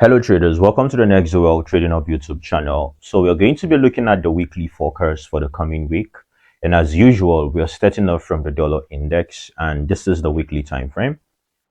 Hello traders, welcome to the Nexoel Trading Hub YouTube channel. So we're going to be looking at the weekly forecast for the coming week. And as usual, we are starting off from the dollar index, and this is the weekly time frame.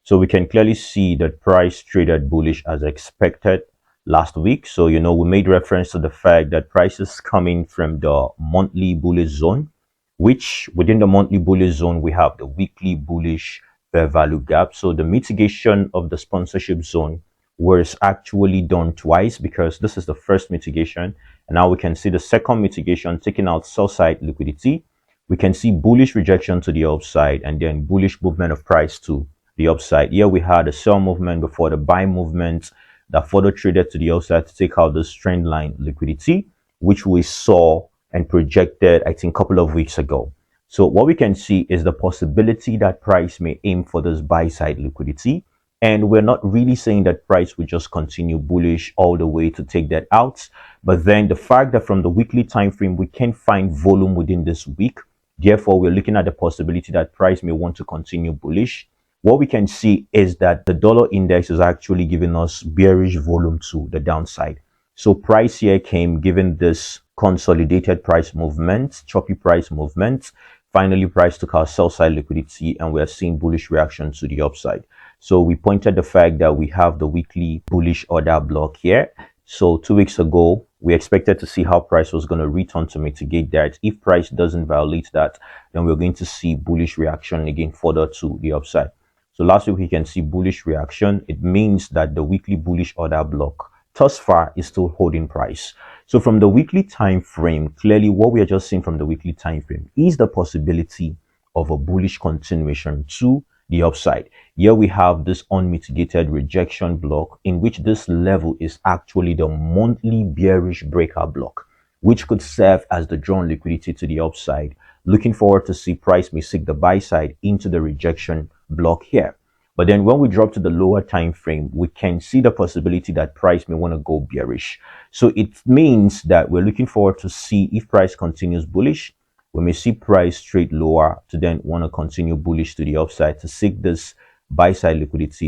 So we can clearly see that price traded bullish as expected last week. So, we made reference to the fact that price is coming from the monthly bullish zone, which within the monthly bullish zone, we have the weekly bullish fair value gap. So the mitigation of the sponsorship zone was actually done twice, because this is the first mitigation, and now we can see the second mitigation taking out sell side liquidity. We can see bullish rejection to the upside and then bullish movement of price to the upside. Here we had a sell movement before the buy movement that further traded to the upside to take out this trend line liquidity, which we saw and projected, I think, a couple of weeks ago. So what we can see is the possibility that price may aim for this buy side liquidity. And we're not really saying that price will just continue bullish all the way to take that out. But then the fact that from the weekly time frame, we can find volume within this week. Therefore, we're looking at the possibility that price may want to continue bullish. What we can see is that the dollar index is actually giving us bearish volume to the downside. So price here came given this consolidated price movement, choppy price movement. Finally, price took our sell side liquidity, and we are seeing bullish reaction to the upside. So we pointed the fact that we have the weekly bullish order block here. So 2 weeks ago, we expected to see how price was going to return to mitigate that. If price doesn't violate that, then we're going to see bullish reaction again further to the upside. So last week, we can see bullish reaction. It means that the weekly bullish order block thus far is still holding price. So from the weekly time frame, clearly what we are just seeing from the weekly time frame is the possibility of a bullish continuation to the upside. Here we have this unmitigated rejection block, in which this level is actually the monthly bearish breakout block, which could serve as the drawn liquidity to the upside. Looking forward to see price may seek the buy side into the rejection block here. But then when we drop to the lower time frame, we can see the possibility that price may want to go bearish. So it means that we're looking forward to see if price continues bullish. We may see price trade lower to then want to continue bullish to the upside to seek this buy side liquidity,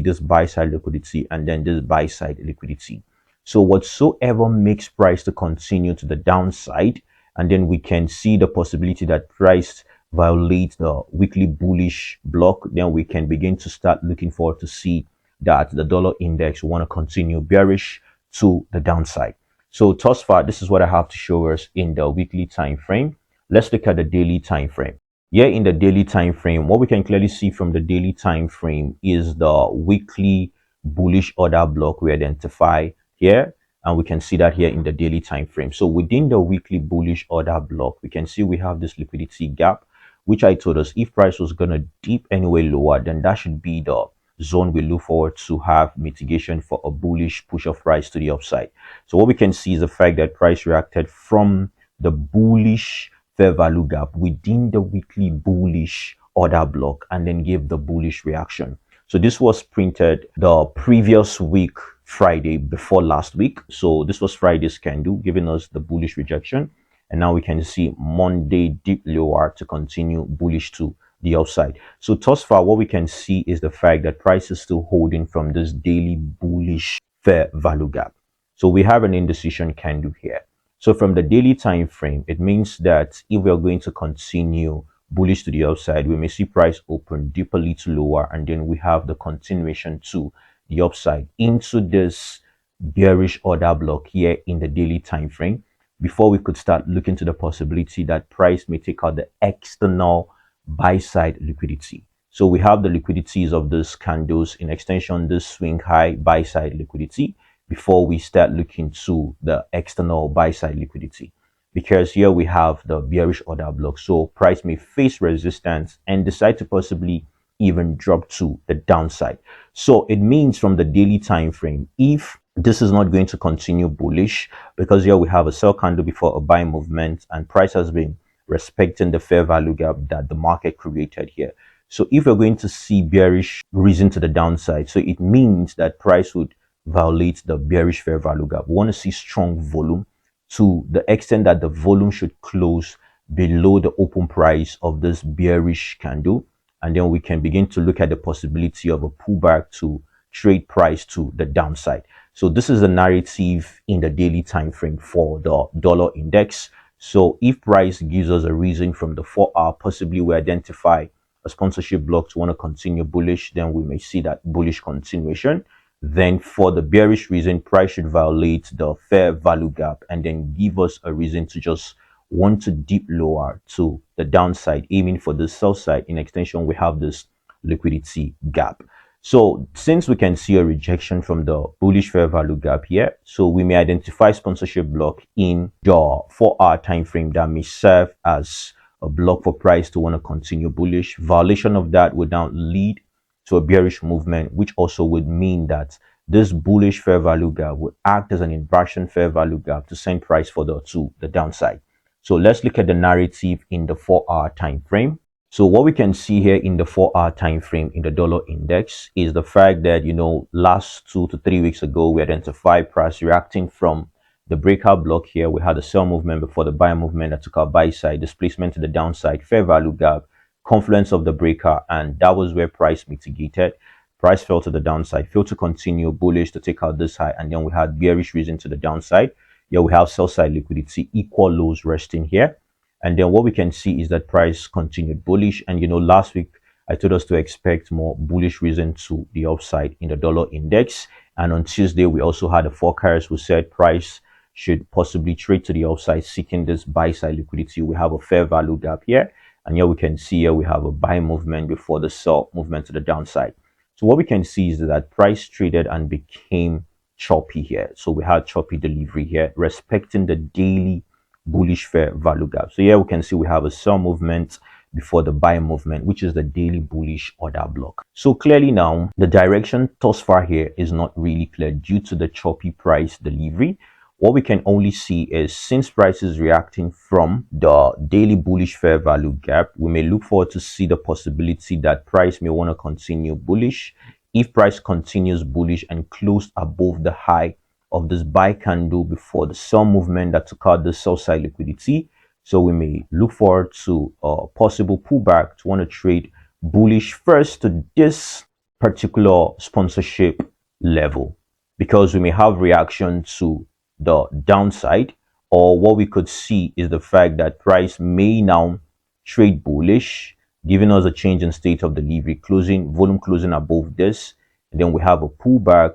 and then this buy side liquidity. So whatsoever makes price to continue to the downside, and then we can see the possibility that price violate the weekly bullish block, then we can begin to start looking forward to see that the dollar index want to continue bearish to the downside. So thus far, this is what I have to show us in the weekly time frame. Let's look at the daily time frame. Here in the daily time frame, what we can clearly see from the daily time frame is the weekly bullish order block we identify here, and we can see that here in the daily time frame. So within the weekly bullish order block, we can see we have this liquidity gap, which I told us if price was going to dip anyway lower, then that should be the zone we look forward to have mitigation for a bullish push of price to the upside. So what we can see is the fact that price reacted from the bullish fair value gap within the weekly bullish order block and then gave the bullish reaction. So this was printed the previous week, Friday before last week. So this was Friday's candle giving us the bullish rejection. And now we can see Monday dip lower to continue bullish to the upside. So thus far, what we can see is the fact that price is still holding from this daily bullish fair value gap. So we have an indecision candle here. So from the daily time frame, it means that if we are going to continue bullish to the upside, we may see price open deeper to lower, and then we have the continuation to the upside into this bearish order block here in the daily time frame, before we could start looking to the possibility that price may take out the external buy side liquidity. So we have the liquidities of these candles, in extension this swing high buy side liquidity, before we start looking to the external buy side liquidity, because here we have the bearish order block. So price may face resistance and decide to possibly even drop to the downside. So it means from the daily time frame, if this is not going to continue bullish, because here we have a sell candle before a buy movement, and price has been respecting the fair value gap that the market created here. So if we're going to see bearish reason to the downside, so it means that price would violate the bearish fair value gap. We want to see strong volume to the extent that the volume should close below the open price of this bearish candle, and then we can begin to look at the possibility of a pullback to trade price to the downside. So this is the narrative in the daily time frame for the dollar index. So if price gives us a reason from the 4-hour, possibly we identify a sponsorship block to want to continue bullish, then we may see that bullish continuation. Then for the bearish reason, price should violate the fair value gap and then give us a reason to just want to dip lower to the downside, aiming for the sell side. In extension, we have this liquidity gap. So since we can see a rejection from the bullish fair value gap here, so we may identify sponsorship block in the 4-hour time frame that may serve as a block for price to want to continue bullish. Violation of that would now lead to a bearish movement, which also would mean that this bullish fair value gap would act as an inversion fair value gap to send price further to the downside. So let's look at the narrative in the 4-hour time frame. So what we can see here in the 4-hour time frame in the dollar index is the fact that, last 2 to 3 weeks ago, we identified price reacting from the breakout block here. We had a sell movement before the buy movement that took our buy side, displacement to the downside, fair value gap, confluence of the breaker, and that was where price mitigated. Price fell to the downside, failed to continue bullish to take out this high, and then we had bearish reason to the downside. Here we have sell side liquidity, equal lows resting here. And then what we can see is that price continued bullish. And last week I told us to expect more bullish reason to the upside in the dollar index. And on Tuesday, we also had a forecast who said price should possibly trade to the upside, seeking this buy side liquidity. We have a fair value gap here. And here we can see we have a buy movement before the sell movement to the downside. So what we can see is that price traded and became choppy here. So we had choppy delivery here, respecting the daily bullish fair value gap. So here we can see we have a sell movement before the buy movement, which is the daily bullish order block. So clearly now the direction thus far here is not really clear due to the choppy price delivery. What we can only see is since price is reacting from the daily bullish fair value gap, we may look forward to see the possibility that price may want to continue bullish. If price continues bullish and closed above the high of this buy candle before the sell movement that took out the sell side liquidity, so we may look forward to a possible pullback to want to trade bullish first to this particular sponsorship level, because we may have reaction to the downside, or what we could see is the fact that price may now trade bullish, giving us a change in state of delivery, volume closing above this, and then we have a pullback,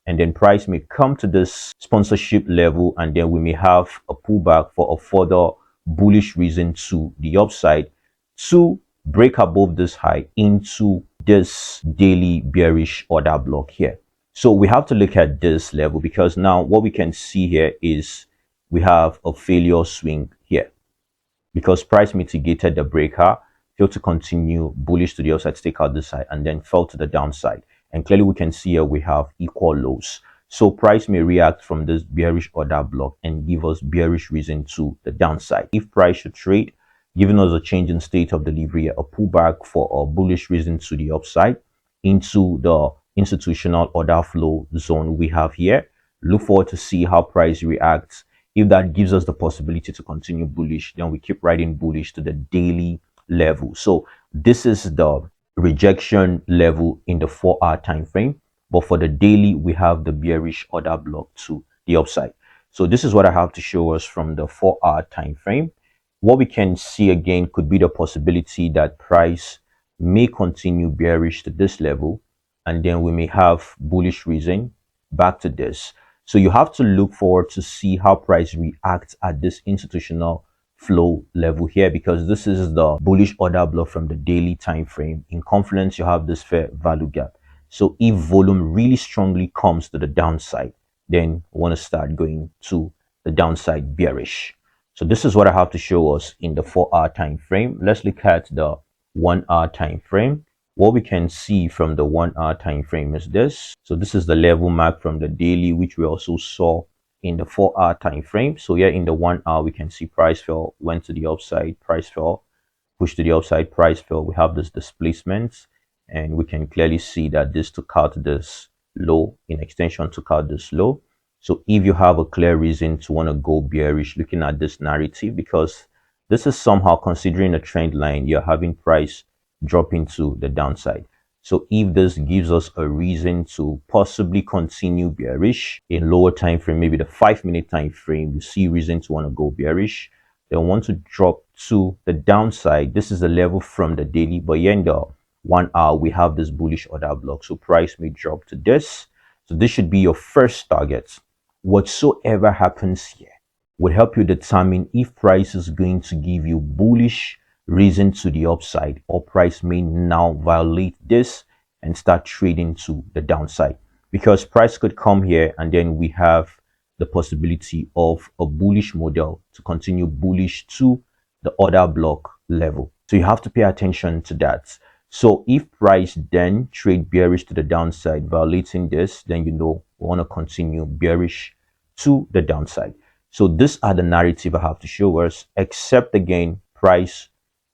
and then price may come to this sponsorship level, and then we may have a pullback for a further bullish reason to the upside to break above this high into this daily bearish order block here. So we have to look at this level, because now what we can see here is we have a failure swing here, because price mitigated the breaker, failed to continue bullish to the upside to take out this side, and then fell to the downside. And clearly we can see here we have equal lows. So price may react from this bearish order block and give us bearish reason to the downside. If price should trade, giving us a change in state of delivery, a pullback for a bullish reason to the upside into the institutional order flow zone we have here. Look forward to see how price reacts. If that gives us the possibility to continue bullish, then we keep riding bullish to the daily level. So this is the rejection level in the 4-hour time frame, but for the daily we have the bearish order block to the upside. So this is what I have to show us from the 4-hour time frame. What we can see again could be the possibility that price may continue bearish to this level, and then we may have bullish reason back to this. So you have to look forward to see how price reacts at this institutional flow level here, because this is the bullish order block from the daily time frame. In confluence, you have this fair value gap. So if volume really strongly comes to the downside, then we want to start going to the downside bearish. So this is what I have to show us in the 4-hour time frame. Let's look at the 1-hour time frame. What we can see from the 1-hour time frame is this. So this is the level mark from the daily, which we also saw in the 4-hour time frame. So here in the 1 hour, we can see price fell, went to the upside, price fell, pushed to the upside, price fell. We have this displacement, and we can clearly see that this took out this low, in extension took out this low. So if you have a clear reason to want to go bearish looking at this narrative, because this is somehow considering a trend line, you're having price drop into the downside. So if this gives us a reason to possibly continue bearish in lower time frame, maybe the 5-minute time frame, you see reason to want to go bearish, then want to drop to the downside. This is the level from the daily, but here in the 1 hour we have this bullish order block, so price may drop to this. So this should be your first target. Whatsoever happens here would help you determine if price is going to give you bullish reason to the upside, or price may now violate this and start trading to the downside, because price could come here and then we have the possibility of a bullish model to continue bullish to the order block level. So you have to pay attention to that. So if price then trade bearish to the downside, violating this, then you know we want to continue bearish to the downside. So these are the narrative I have to show us, except again price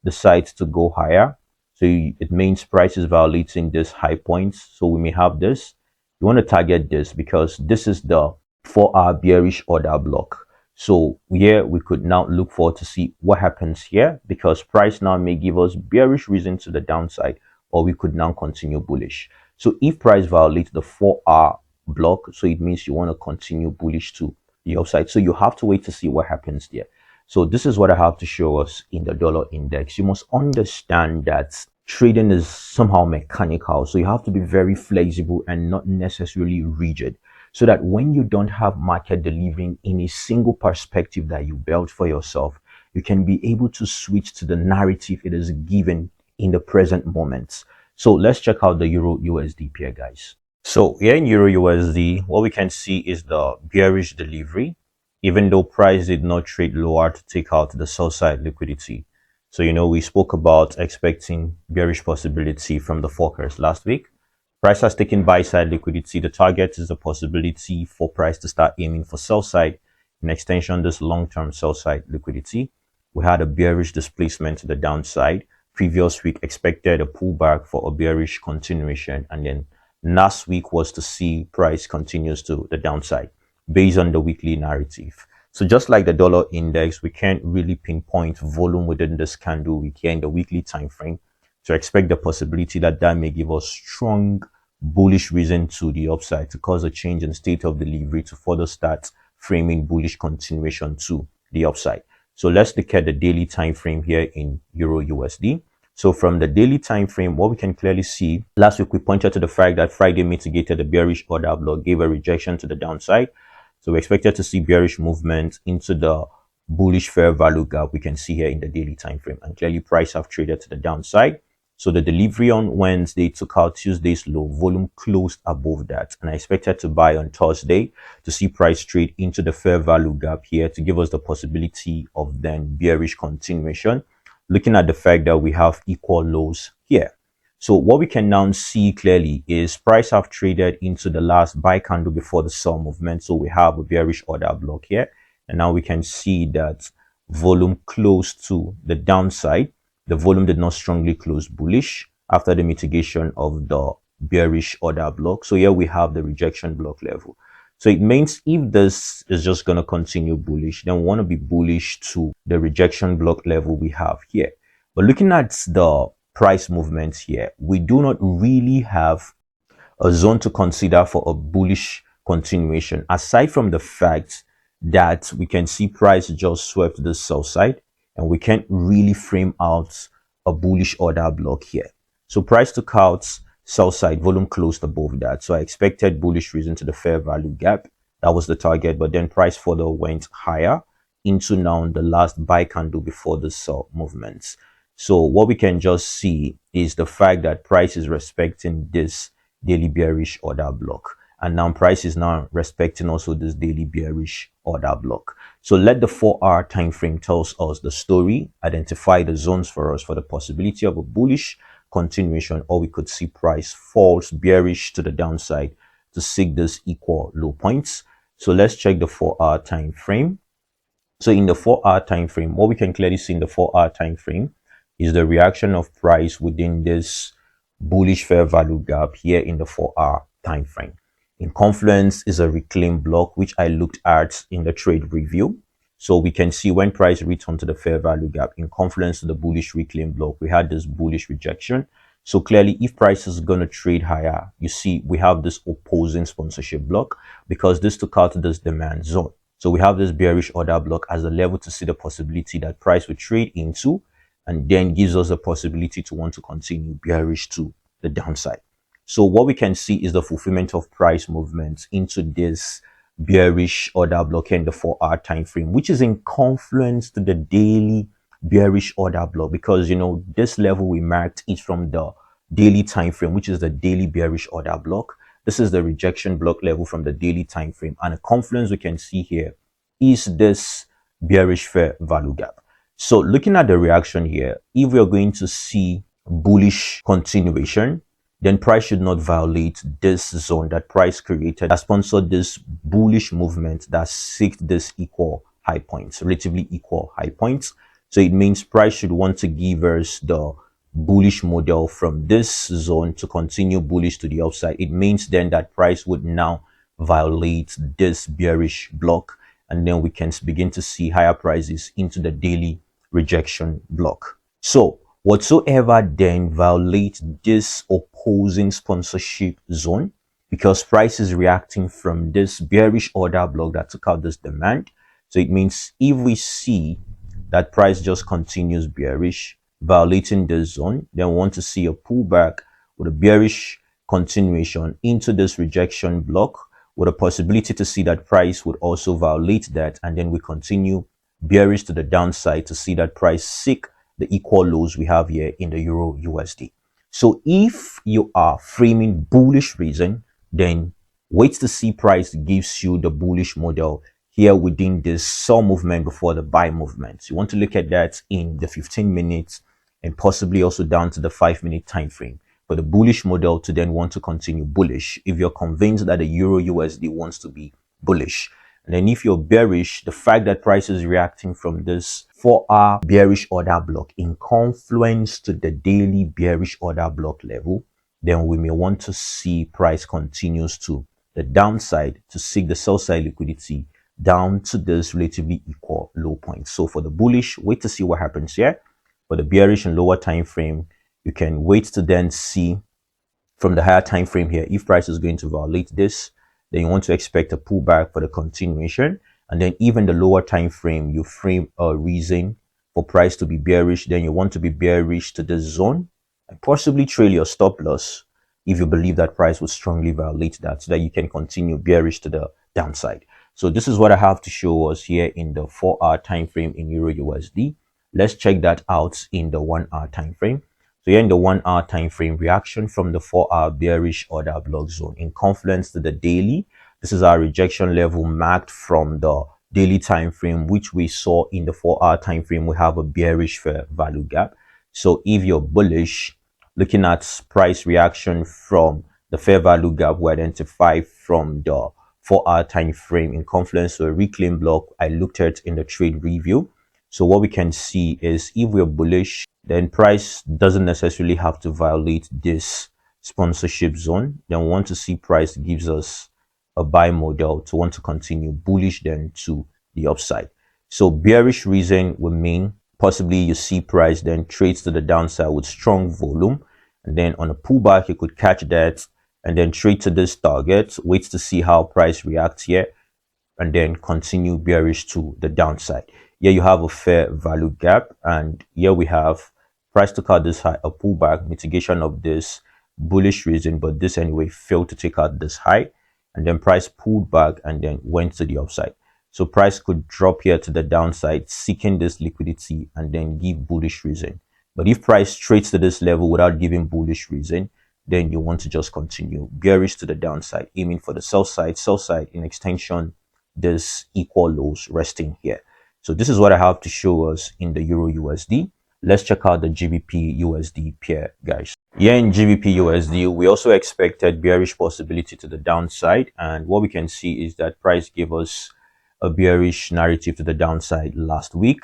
decides to go higher. So it means price is violating this high points. So we may have this. You want to target this because this is the 4-hour bearish order block. So here we could now look forward to see what happens here, because price now may give us bearish reason to the downside, or we could now continue bullish. So if price violates the 4-hour block, so it means you want to continue bullish to the upside. So you have to wait to see what happens there. So this is what I have to show us in the dollar index. You must understand that trading is somehow mechanical, so you have to be very flexible and not necessarily rigid, so that when you don't have market delivering in a single perspective that you built for yourself, you can be able to switch to the narrative it is given in the present moments. So let's check out the Euro USD pair, guys. So here in Euro USD, what we can see is the bearish delivery, even though price did not trade lower to take out the sell side liquidity. So, you know, we spoke about expecting bearish possibility from the forecast last week. Price has taken buy side liquidity. The target is the possibility for price to start aiming for sell side, in extension this long-term sell side liquidity. We had a bearish displacement to the downside. Previous week expected a pullback for a bearish continuation, and then last week was to see price continues to the downside based on the weekly narrative. So just like the dollar index, we can't really pinpoint volume within this candle week here in the weekly time frame to expect the possibility that that may give us strong bullish reason to the upside, to cause a change in state of delivery to further start framing bullish continuation to the upside. So let's look at the daily time frame here in Euro USD. So from the daily time frame, what we can clearly see, last week we pointed to the fact that Friday mitigated the bearish order block, gave a rejection to the downside. So we expected to see bearish movement into the bullish fair value gap we can see here in the daily time frame, and clearly price have traded to the downside. So the delivery on Wednesday took out Tuesday's low, volume closed above that, and I expected to buy on Thursday to see price trade into the fair value gap here to give us the possibility of then bearish continuation, looking at the fact that we have equal lows here. So what we can now see clearly is price have traded into the last buy candle before the sell movement. So we have a bearish order block here, and now we can see that volume closed to the downside. The volume did not strongly close bullish after the mitigation of the bearish order block. So here we have the rejection block level. So it means if this is just going to continue bullish, then we want to be bullish to the rejection block level we have here. But looking at the price movements here, we do not really have a zone to consider for a bullish continuation, aside from the fact that we can see price just swept the sell side, and we can't really frame out a bullish order block here. So price took out sell side, volume closed above that. So I expected bullish reason to the fair value gap. That was the target, but then price further went higher into now the last buy candle before the sell movements. So what we can just see is the fact that price is respecting this daily bearish order block, and now price is now respecting also this daily bearish order block. So let the 4-hour time frame tells us the story, identify the zones for us for the possibility of a bullish continuation, or we could see price falls bearish to the downside to seek this equal low points. So let's check the 4-hour time frame. So in the 4-hour time frame, what we can clearly see in the 4-hour time frame is the reaction of price within this bullish fair value gap here in the 4-hour time frame. In confluence is a reclaim block, which I looked at in the trade review. So we can see when price returned to the fair value gap in confluence to the bullish reclaim block, we had this bullish rejection. So clearly, if price is going to trade higher, you see we have this opposing sponsorship block because this took out this demand zone. So we have this bearish order block as a level to see the possibility that price will trade into, and then gives us a possibility to want to continue bearish to the downside. So what we can see is the fulfillment of price movements into this bearish order block in the 4-hour time frame, which is in confluence to the daily bearish order block, because you know this level we marked is from the daily time frame, which is the daily bearish order block. This is the rejection block level from the daily time frame, and a confluence we can see here is this bearish fair value gap. So looking at the reaction here, if we are going to see bullish continuation, then price should not violate this zone that price created that sponsored this bullish movement that seeked this equal high points, relatively equal high points. So it means price should want to give us the bullish model from this zone to continue bullish to the upside. It means then that price would now violate this bearish block, and then we can begin to see higher prices into the daily rejection block. So whatsoever then violates this opposing sponsorship zone, because price is reacting from this bearish order block that took out this demand. So it means if we see that price just continues bearish, violating this zone, then we want to see a pullback with a bearish continuation into this rejection block, with a possibility to see that price would also violate that, and then we continue bearish to the downside to see that price seek the equal lows we have here in the Euro USD. So if you are framing bullish reason, then wait to see price gives you the bullish model here within this sell movement before the buy movement. You want to look at that in the 15 minutes and possibly also down to the 5-minute time frame for the bullish model to then want to continue bullish if you're convinced that the Euro USD wants to be bullish. And then if you're bearish, the fact that price is reacting from this 4-hour bearish order block in confluence to the daily bearish order block level, then we may want to see price continues to the downside to seek the sell side liquidity down to this relatively equal low point. So for the bullish, wait to see what happens here. For the bearish and lower time frame, you can wait to then see from the higher time frame here, if price is going to violate this, then you want to expect a pullback for the continuation. And then even the lower time frame, you frame a reason for price to be bearish, then you want to be bearish to this zone and possibly trail your stop loss if you believe that price will strongly violate that, so that you can continue bearish to the downside. So this is what I have to show us here in the 4-hour time frame in Euro USD. Let's check that out in the 1-hour time frame. So here in the 1-hour time frame, reaction from the 4-hour bearish order block zone in confluence to the daily. This is our rejection level marked from the daily time frame, which we saw in the 4-hour time frame. We have a bearish fair value gap. So if you're bullish, looking at price reaction from the fair value gap we identified from the 4-hour time frame in confluence to a reclaim block I looked at in the trade review. So what we can see is if we're bullish, then price doesn't necessarily have to violate this sponsorship zone. Then we want to see price gives us a buy model to want to continue bullish then to the upside. So bearish reason would mean possibly you see price then trades to the downside with strong volume, and then on a pullback you could catch that and then trade to this target, wait to see how price reacts here, and then continue bearish to the downside. Here you have a fair value gap, and here we have price took out this high, a pullback, mitigation of this bullish reason, but this anyway failed to take out this high, and then price pulled back and then went to the upside. So price could drop here to the downside, seeking this liquidity and then give bullish reason. But if price trades to this level without giving bullish reason, then you want to just continue bearish to the downside, aiming for the sell side in extension, this equal lows resting here. So this is what I have to show us in the Euro USD. Let's check out the GBPUSD pair, guys. Here in GBPUSD, we also expected bearish possibility to the downside, and what we can see is that price gave us a bearish narrative to the downside last week.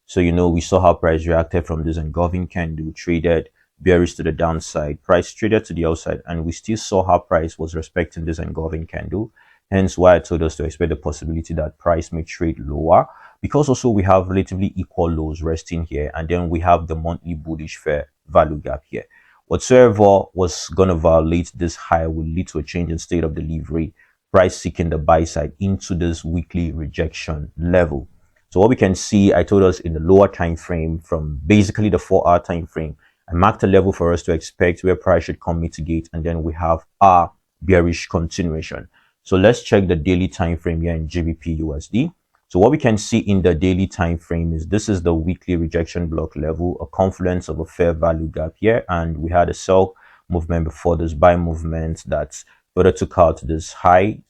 So you know, we saw how price reacted from this engulfing candle, traded bearish to the downside, price traded to the upside, and we still saw how price was respecting this engulfing candle. Hence why I told us to expect the possibility that price may trade lower, because also we have relatively equal lows resting here, and then we have the monthly bullish fair value gap here. Whatsoever was going to violate this high will lead to a change in state of delivery, price seeking the buy side into this weekly rejection level. So what we can see, I told us in the lower time frame, from basically the 4-hour time frame, I marked a level for us to expect where price should come mitigate, and then we have our bearish continuation. So let's check the daily time frame here in GBPUSD. So what we can see in the daily time frame is this is the weekly rejection block level, a confluence of a fair value gap here, and we had a sell movement before this buy movement that further took out this high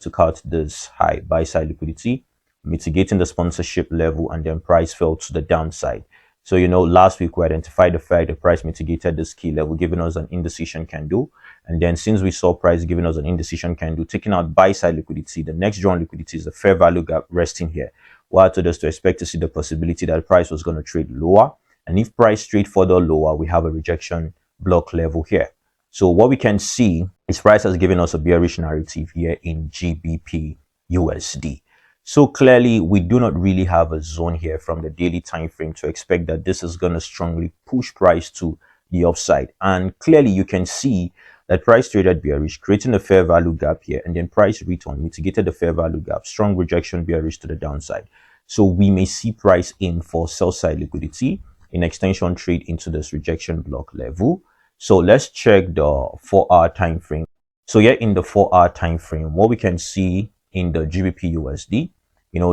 buy side liquidity, mitigating the sponsorship level, and then price fell to the downside. So, last week we identified the fact the price mitigated this key level, giving us an indecision candle. And then since we saw price giving us an indecision candle, taking out buy side liquidity, the next drawn liquidity is the fair value gap resting here. What I told us to expect to see the possibility that the price was going to trade lower. And if price trade further lower, we have a rejection block level here. So what we can see is price has given us a bearish narrative here in GBPUSD. So clearly, we do not really have a zone here from the daily time frame to expect that this is going to strongly push price to the upside. And clearly, you can see that price traded bearish, creating a fair value gap here, and then price return mitigated the fair value gap, strong rejection bearish to the downside. So we may see price in for sell side liquidity in extension trade into this rejection block level. So let's check the 4-hour time frame. So here in the 4-hour time frame, what we can see in the GBPUSD,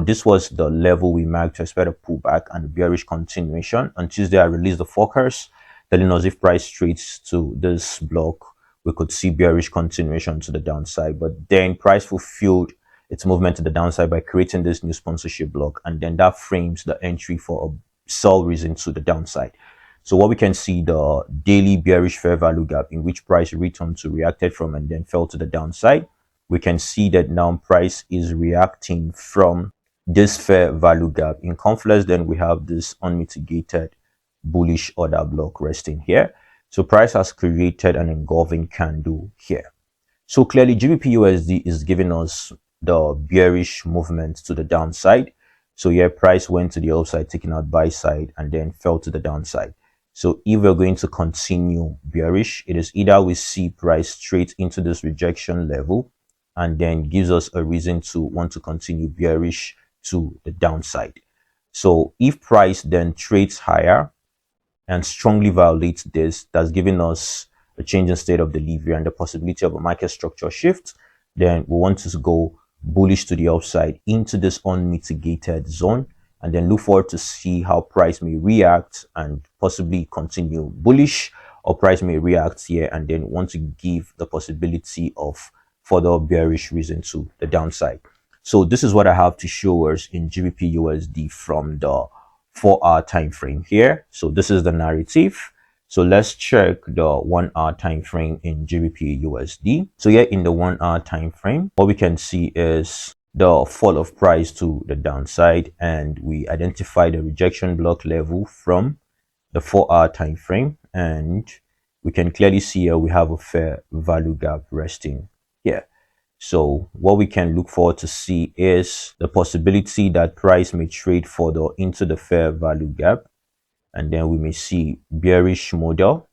this was the level we marked to expect a pullback and a bearish continuation. On Tuesday, I released the forecast telling us if price trades to this block, we could see bearish continuation to the downside. But then price fulfilled its movement to the downside by creating this new sponsorship block, and then that frames the entry for a sell reason to the downside. So what we can see, the daily bearish fair value gap in which price returned to, reacted from, and then fell to the downside. We can see that now price is reacting from this fair value gap. In confluence, then we have this unmitigated bullish order block resting here. So price has created an engulfing candle here. So clearly GBPUSD is giving us the bearish movement to the downside. So here price went to the upside, taking out buy side, and then fell to the downside. So if we're going to continue bearish, it is either we see price straight into this rejection level and then gives us a reason to want to continue bearish to the downside. So if price then trades higher and strongly violates this, that's giving us a change in state of delivery and the possibility of a market structure shift, then we want to go bullish to the upside into this unmitigated zone, and then look forward to see how price may react and possibly continue bullish, or price may react here and then want to give the possibility of further bearish reason to the downside. So this is what I have to show us in GBPUSD from the 4-hour time frame here. So this is the narrative. So let's check the 1-hour time frame in GBPUSD. So here in the 1-hour time frame, what we can see is the fall of price to the downside, and we identify the rejection block level from the 4-hour time frame, and we can clearly see here we have a fair value gap resting here. So what we can look forward to see is the possibility that price may trade further into the fair value gap, and then we may see bearish model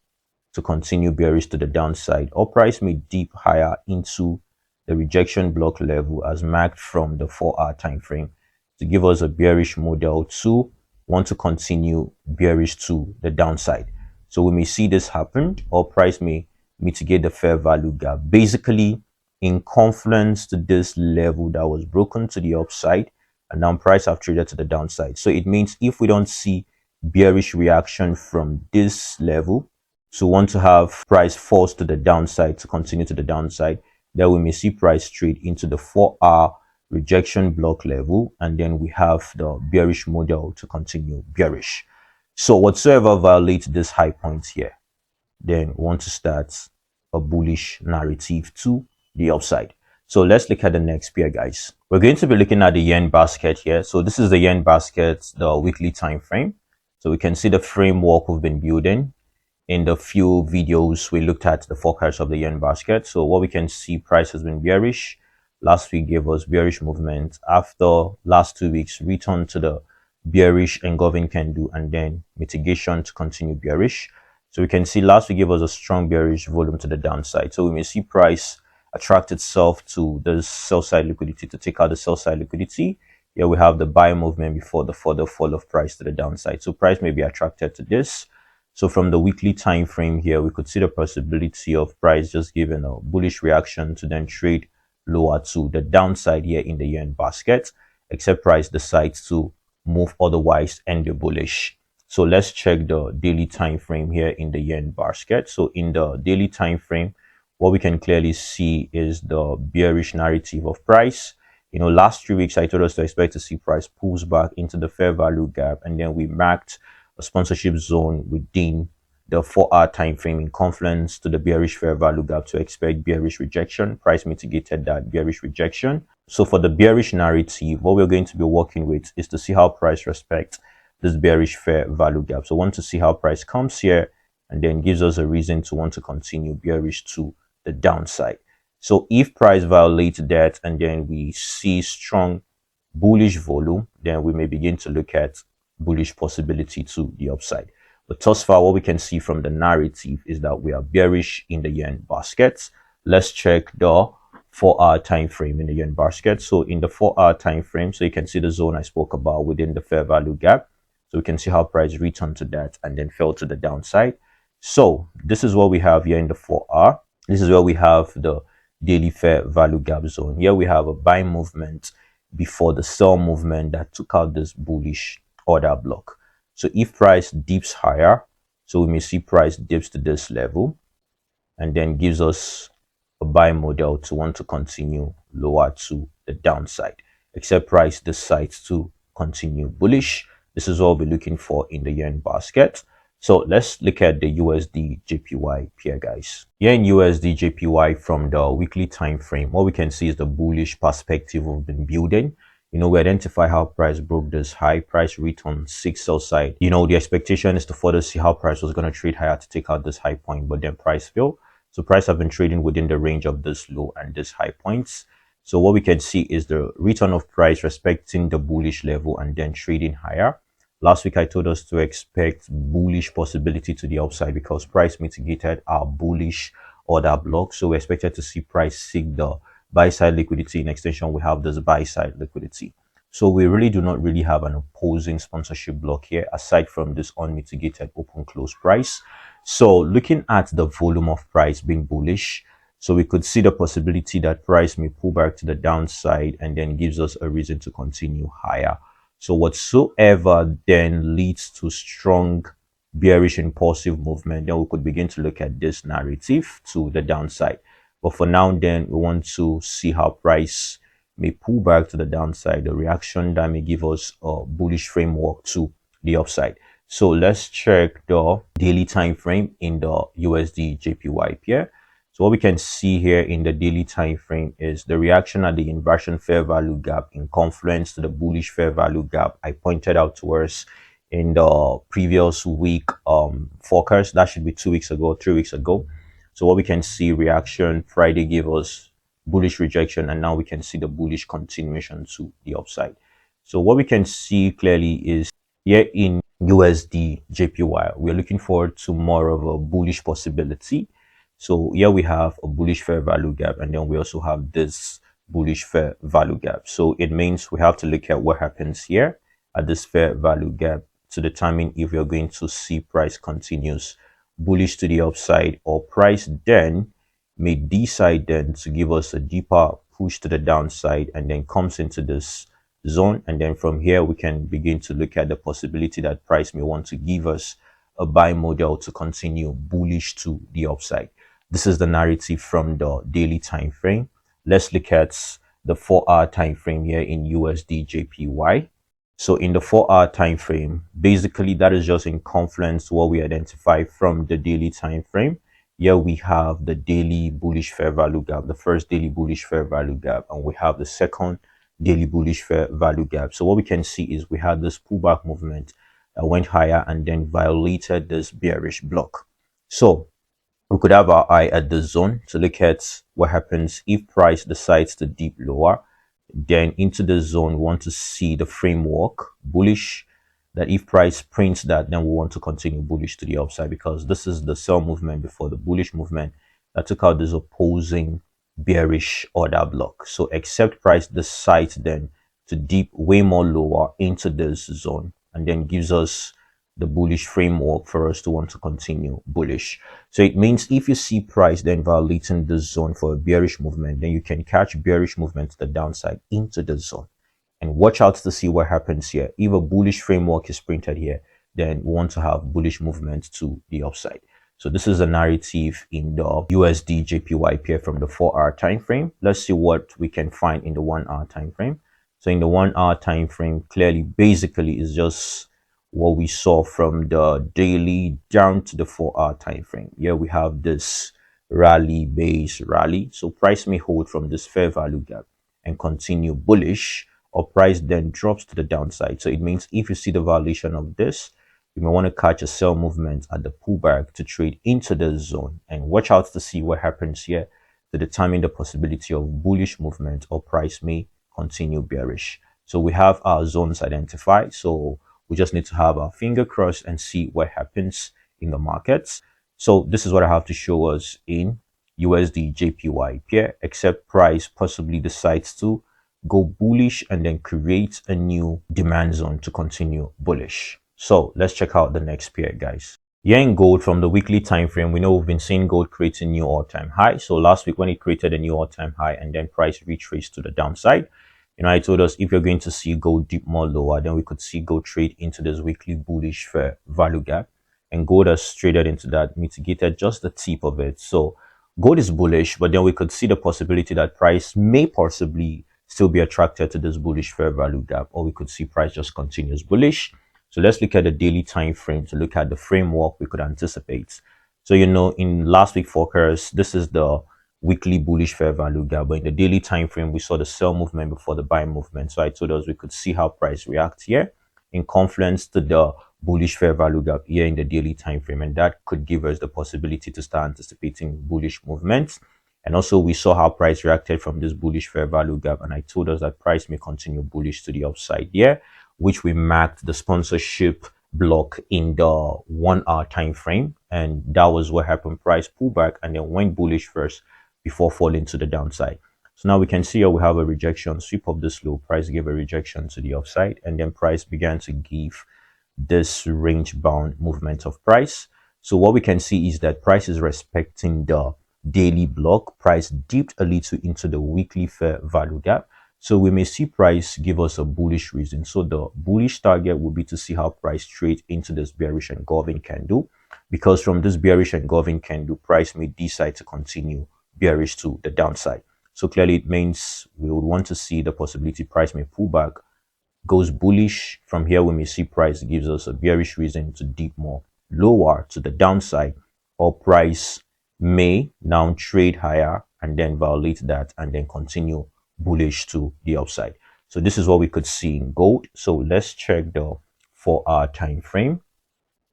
to continue bearish to the downside, or price may dip higher into the rejection block level as marked from the 4-hour time frame to give us a bearish model to want to continue bearish to the downside. So we may see this happen, or price may mitigate the fair value gap basically in confluence to this level that was broken to the upside, and now price have traded to the downside. So it means if we don't see bearish reaction from this level, so want to have price falls to the downside to continue to the downside, then we may see price trade into the 4-hour rejection block level, and then we have the bearish model to continue bearish. So whatsoever violates this high point here, then we want to start a bullish narrative to the upside. So let's look at the next pair, guys. We're going to be looking at the yen basket here. So this is the yen basket, the weekly time frame. So we can see the framework we've been building. In the few videos, we looked at the forecast of the yen basket. So what we can see, price has been bearish. Last week gave us bearish movement. After last 2 weeks, return to the bearish engulfing candle, and then mitigation to continue bearish. So we can see last week gave us a strong bearish volume to the downside. So we may see price attract itself to the sell side liquidity to take out the sell side liquidity. Here we have the buy movement before the further fall of price to the downside. So price may be attracted to this. So from the weekly time frame here, we could see the possibility of price just giving a bullish reaction to then trade lower to the downside here in the yen basket, except price decides to move otherwise and the bullish. So let's check the daily time frame here in the yen basket. So in the daily time frame, what we can clearly see is the bearish narrative of price. You know, last 3 weeks I told us to expect to see price pulls back into the fair value gap, and then we marked a sponsorship zone within the 4-hour time frame in confluence to the bearish fair value gap to expect bearish rejection. Price mitigated that bearish rejection. So for the bearish narrative, what we're going to be working with is to see how price respects this bearish fair value gap. So we want to see how price comes here and then gives us a reason to want to continue bearish to the downside. So if price violates that and then we see strong bullish volume, then we may begin to look at bullish possibility to the upside. But thus far, what we can see from the narrative is that we are bearish in the yen basket. Let's check the 4-hour time frame in the yen basket. So in the 4-hour time frame, so you can see the zone I spoke about within the fair value gap. So we can see how price returned to that and then fell to the downside. So this is what we have here in the 4-hour. This is where we have the daily fair value gap zone. Here we have a buy movement before the sell movement that took out this bullish order block. So if price dips higher, so we may see price dips to this level and then gives us a buy model to want to continue lower to the downside, except price decides to continue bullish. This is what we're looking for in the yen basket. So let's look at the USDJPY pair, guys. Here in USDJPY from the weekly time frame, what we can see is the bullish perspective we've been building. You know, we identify how price broke this high, price returned 6 sell side. You know, the expectation is to further see how price was going to trade higher to take out this high point, but then price fell. So price have been trading within the range of this low and this high points. So what we can see is the return of price respecting the bullish level and then trading higher. Last week I told us to expect bullish possibility to the upside because price mitigated our bullish order block. So we expected to see price seek the buy side liquidity. In extension, we have this buy side liquidity. So we really do not really have an opposing sponsorship block here aside from this unmitigated open close price. So looking at the volume of price being bullish, so we could see the possibility that price may pull back to the downside and then gives us a reason to continue higher. So whatsoever then leads to strong bearish impulsive movement, then we could begin to look at this narrative to the downside. But for now, then we want to see how price may pull back to the downside, the reaction that may give us a bullish framework to the upside. So let's check the daily time frame in the USDJPY pair. So what we can see here in the daily time frame is the reaction at the inversion fair value gap in confluence to the bullish fair value gap I pointed out to us in the previous week forecast. That should be 2 weeks ago, 3 weeks ago. So what we can see, reaction Friday gave us bullish rejection, and now we can see the bullish continuation to the upside. So what we can see clearly is here in USDJPY, we're looking forward to more of a bullish possibility. So here we have a bullish fair value gap, and then we also have this bullish fair value gap. So it means we have to look at what happens here at this fair value gap to determine if we are going to see price continues bullish to the upside, or price then may decide then to give us a deeper push to the downside and then comes into this zone. And then from here, we can begin to look at the possibility that price may want to give us a buy model to continue bullish to the upside. This is the narrative from the daily time frame. Let's look at the 4-hour time frame here in USDJPY. So in the 4-hour time frame, basically that is just in confluence what we identify from the daily time frame. Here we have the daily bullish fair value gap, the first daily bullish fair value gap, and we have the second daily bullish fair value gap. So what we can see is we had this pullback movement that went higher and then violated this bearish block. So we could have our eye at the zone to look at what happens if price decides to dip lower. Then into the zone, we want to see the framework bullish. that if price prints that, then we want to continue bullish to the upside, because this is the sell movement before the bullish movement that took out this opposing bearish order block. So except price decides then to dip way more lower into this zone, and then gives us the bullish framework for us to want to continue bullish. So it means if you see price then violating this zone for a bearish movement, then you can catch bearish movement to the downside into the zone, and watch out to see what happens here. If a bullish framework is printed here, then we want to have bullish movement to the upside. So this is a narrative in the USDJPY pair from the 4-hour time frame. Let's see what we can find in the 1-hour time frame. So in the 1-hour time frame, clearly basically is just what we saw from the daily down to the 4-hour time frame. Here we have this rally base rally. So price may hold from this fair value gap and continue bullish, or price then drops to the downside. So it means if you see the violation of this, you may want to catch a sell movement at the pullback to trade into the zone, and watch out to see what happens here to determine the possibility of bullish movement, or price may continue bearish. So we have our zones identified. So we just need to have our finger crossed and see what happens in the markets. So this is what I have to show us in USDJPY pair, except price possibly decides to go bullish and then create a new demand zone to continue bullish. So let's check out the next pair, guys. Here in gold, from the weekly time frame, we know we've been seeing gold creating new all-time high. So last week when it created a new all-time high and then price retraced to the downside, I told us if you're going to see gold dip more lower, then we could see gold trade into this weekly bullish fair value gap, and gold has traded into that, mitigated just the tip of it. So gold is bullish, but then we could see the possibility that price may possibly still be attracted to this bullish fair value gap, or we could see price just continues bullish. So let's look at the daily time frame to look at the framework we could anticipate. So in last week forecast, this is the weekly bullish fair value gap, but in the daily time frame we saw the sell movement before the buy movement. So I told us we could see how price reacts here in confluence to the bullish fair value gap here in the daily time frame, and that could give us the possibility to start anticipating bullish movements. And also we saw how price reacted from this bullish fair value gap, and I told us that price may continue bullish to the upside here, which we marked the sponsorship block in the 1-hour time frame, and that was what happened. Price pulled back and then went bullish first before falling to the downside. So now we can see here we have a rejection, sweep of this low, price gave a rejection to the upside, and then price began to give this range bound movement of price. So what we can see is that price is respecting the daily block. Price dipped a little into the weekly fair value gap, so we may see price give us a bullish reason. So the bullish target will be to see how price trades into this bearish engulfing candle, because from this bearish engulfing candle, price may decide to continue bearish to the downside. So clearly it means we would want to see the possibility price may pull back, goes bullish. From here we may see price gives us a bearish reason to dip more lower to the downside, or price may now trade higher and then violate that and then continue bullish to the upside. So this is what we could see in gold. So let's check the 4-hour time frame.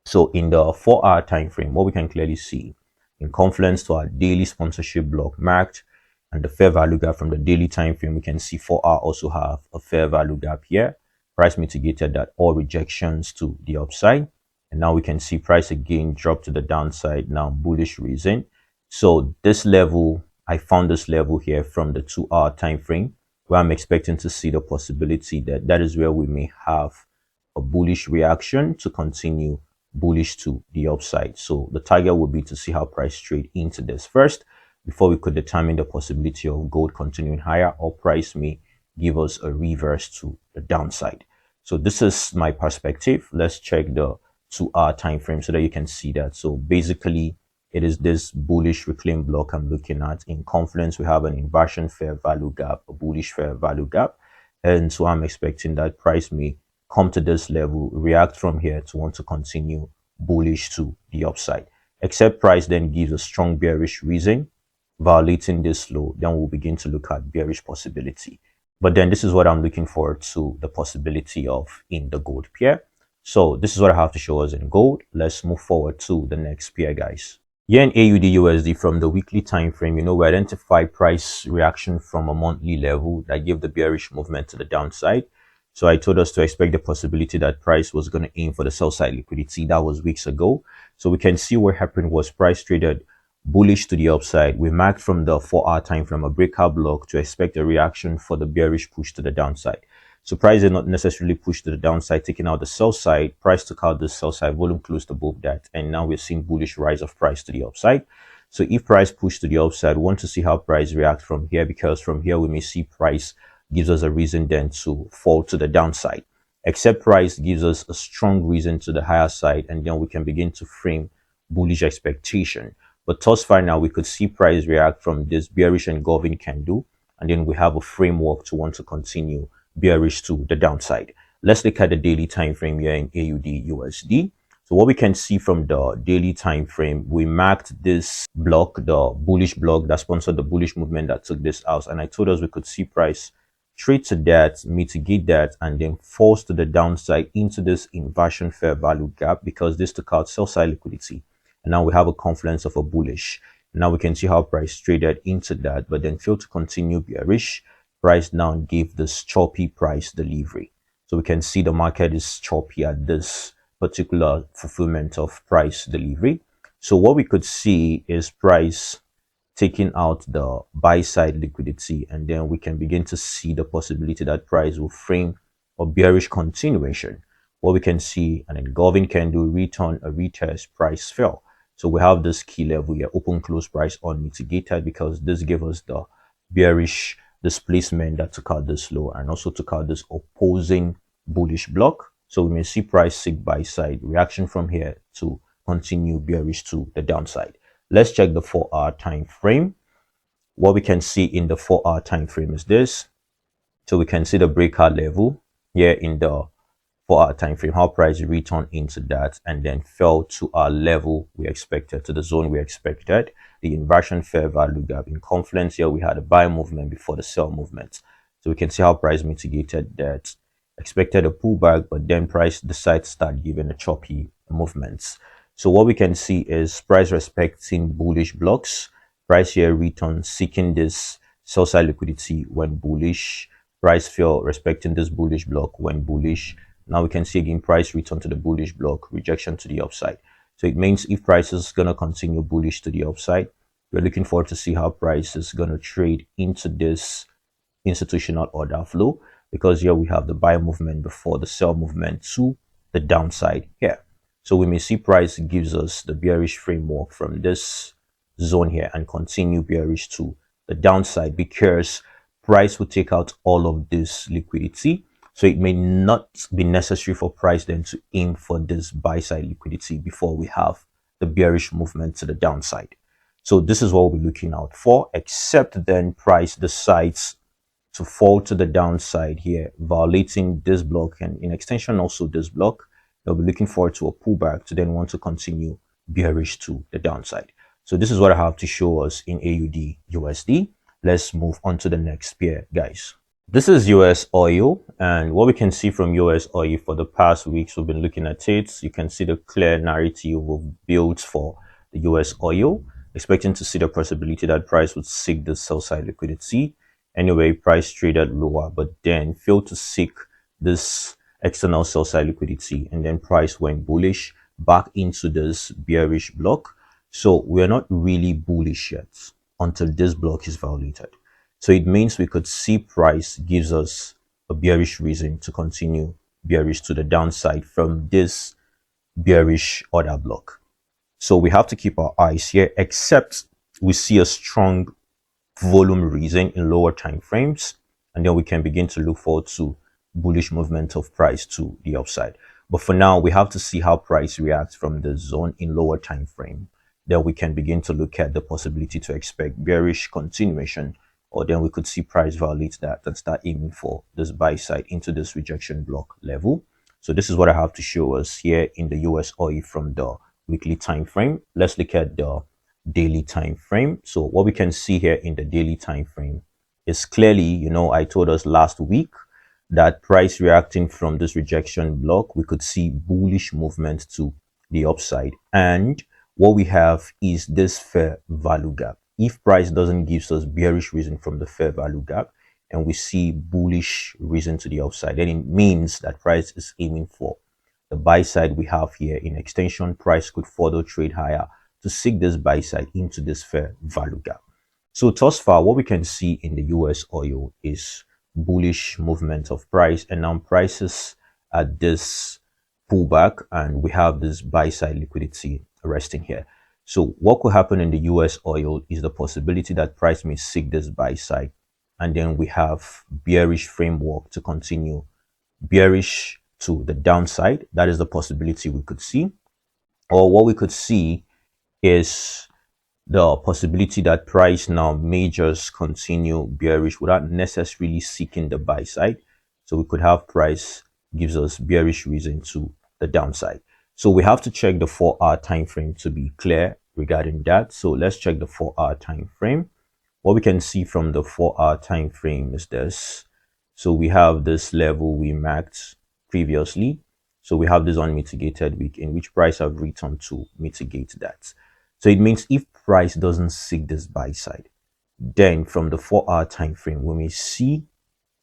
So in the 4-hour time frame, what we can clearly see in confluence to our daily sponsorship block marked and the fair value gap from the daily time frame, we can see 4-hour also have a fair value gap here. Price mitigated that, all rejections to the upside, and now we can see price again drop to the downside, now bullish reason. So this level, I found this level here from the 2-hour time frame, where I'm expecting to see the possibility that that is where we may have a bullish reaction to continue bullish to the upside. So the target would be to see how price trade into this first before we could determine the possibility of gold continuing higher, or price may give us a reverse to the downside. So this is my perspective. Let's check the 2-hour time frame so that you can see that. So basically it is this bullish reclaim block I'm looking at. In confluence we have an inversion fair value gap, a bullish fair value gap, and so I'm expecting that price may come to this level, react from here to want to continue bullish to the upside. Except price then gives a strong bearish reason, violating this low, then we'll begin to look at bearish possibility. But then this is what I'm looking forward to the possibility of in the gold pair. So this is what I have to show us in gold. Let's move forward to the next pair, guys. Here in AUDUSD, from the weekly time frame, we identify price reaction from a monthly level that gave the bearish movement to the downside. So I told us to expect the possibility that price was going to aim for the sell side liquidity. That was weeks ago. So we can see what happened was price traded bullish to the upside. We marked from the 4-hour time frame a breakout block to expect a reaction for the bearish push to the downside. So price did not necessarily push to the downside, taking out the sell side. Price took out the sell side, volume closed above that, and now we're seeing bullish rise of price to the upside. So if price push to the upside, we want to see how price react from here, because from here we may see price gives us a reason then to fall to the downside. Except price gives us a strong reason to the higher side, and then we can begin to frame bullish expectation. But thus far now, we could see price react from this bearish engulfing candle, and then we have a framework to want to continue bearish to the downside. Let's look at the daily time frame here in AUDUSD. So what we can see from the daily time frame, we marked this block, the bullish block that sponsored the bullish movement that took this out, and I told us we could see price trade to that, mitigate that, and then falls to the downside into this inversion fair value gap, because this took out sell side liquidity. And now we have a confluence of a bullish. Now we can see how price traded into that, but then failed to continue bearish. Price now gave this choppy price delivery. So we can see the market is choppy at this particular fulfillment of price delivery. So what we could see is price taking out the buy side liquidity, and then we can begin to see the possibility that price will frame a bearish continuation. What we can see, an engulfing candle, return, a retest, price fell. So we have this key level here, open close price unmitigated, because this gave us the bearish displacement that took out this low and also took out this opposing bullish block. So we may see price seek buy side reaction from here to continue bearish to the downside. Let's check the 4-hour time frame. What we can see in the 4-hour time frame is this. So we can see the breakout level here in the 4-hour time frame, how price returned into that and then fell to our level we expected, to the zone we expected, the inversion fair value gap. In confluence here, we had a buy movement before the sell movement. So we can see how price mitigated that, expected a pullback, but then price decided to start giving a choppy movements. So what we can see is price respecting bullish blocks. Price here return seeking this sell side liquidity when bullish. Price fell respecting this bullish block when bullish. Now we can see again price return to the bullish block, rejection to the upside. So it means if price is going to continue bullish to the upside, we're looking forward to see how price is going to trade into this institutional order flow, because here we have the buy movement before the sell movement to the downside here. So we may see price gives us the bearish framework from this zone here and continue bearish to the downside, because price will take out all of this liquidity. So it may not be necessary for price then to aim for this buy side liquidity before we have the bearish movement to the downside. So this is what we're looking out for, except then price decides to fall to the downside here, violating this block and in extension also this block. They'll be looking forward to a pullback to then want to continue bearish to the downside. So this is what I have to show us in AUD USD. Let's move on to the next pair, guys. This is US oil, and what we can see from US oil for the past weeks, we've been looking at it. You can see the clear narrative we've built for the US oil, expecting to see the possibility that price would seek the sell side liquidity. Anyway, price traded lower, but then failed to seek this external sell side liquidity, and then price went bullish back into this bearish block. So we're not really bullish yet until this block is violated. So it means we could see price gives us a bearish reason to continue bearish to the downside from this bearish order block. So we have to keep our eyes here, except we see a strong volume reason in lower time frames, and then we can begin to look forward to bullish movement of price to the upside. But for now, we have to see how price reacts from the zone in lower time frame. Then we can begin to look at the possibility to expect bearish continuation, or then we could see price violate that and start aiming for this buy side into this rejection block level. So this is what I have to show us here in the US oil from the weekly time frame. Let's look at the daily time frame. So what we can see here in the daily time frame is clearly, I told us last week that price reacting from this rejection block, we could see bullish movement to the upside. And what we have is this fair value gap. If price doesn't give us bearish reason from the fair value gap, and we see bullish reason to the upside, then it means that price is aiming for the buy side we have here. In extension, price could further trade higher to seek this buy side into this fair value gap. So thus far, what we can see in the US oil is bullish movement of price, and now prices at this pullback, and we have this buy side liquidity resting here. So what could happen in the US oil is the possibility that price may seek this buy side, and then we have bearish framework to continue bearish to the downside. That is the possibility we could see. Or what we could see is the possibility that price now may just continue bearish without necessarily seeking the buy side. So we could have price gives us bearish reason to the downside. So we have to check the 4-hour time frame to be clear regarding that. So let's check the 4-hour time frame. What we can see from the 4-hour time frame is this. So we have this level we marked previously. So we have this unmitigated week in which price have returned to mitigate that. So it means if price doesn't seek this buy side, then from the 4-hour time frame, we may see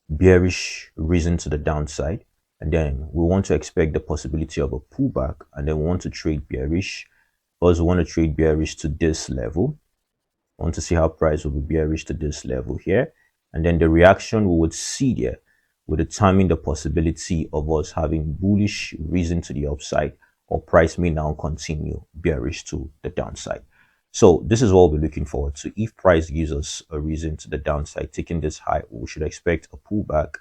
bearish reason to the downside, and then we want to expect the possibility of a pullback, and then we want to trade bearish. First, we want to trade bearish to this level. We want to see how price will be bearish to this level here, and then the reaction we would see there will determine the possibility of us having bullish reason to the upside, or price may now continue bearish to the downside. So this is what we're looking forward to. If price gives us a reason to the downside, taking this high, we should expect a pullback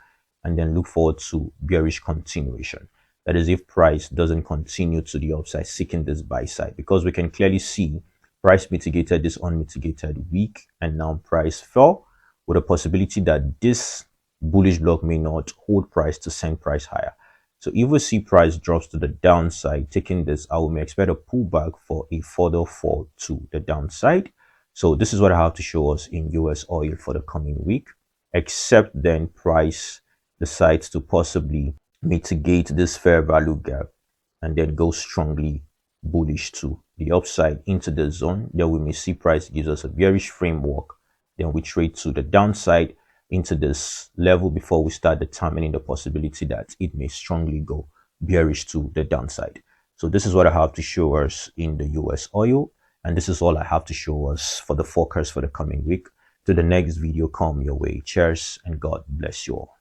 and then look forward to bearish continuation. That is, if price doesn't continue to the upside, seeking this buy side, because we can clearly see price mitigated this unmitigated weak, and now price fell, with a possibility that this bullish block may not hold price to send price higher. So if we see price drops to the downside, taking this, I will expect a pullback for a further fall to the downside. So this is what I have to show us in US oil for the coming week, except then price decides to possibly mitigate this fair value gap and then go strongly bullish to the upside into the zone. Then we may see price gives us a bearish framework. Then we trade to the downside into this level before we start determining the possibility that it may strongly go bearish to the downside. So this is what I have to show us in the US oil, and this is all I have to show us for the forecast for the coming week. To the next video come your way. Cheers and God bless you all.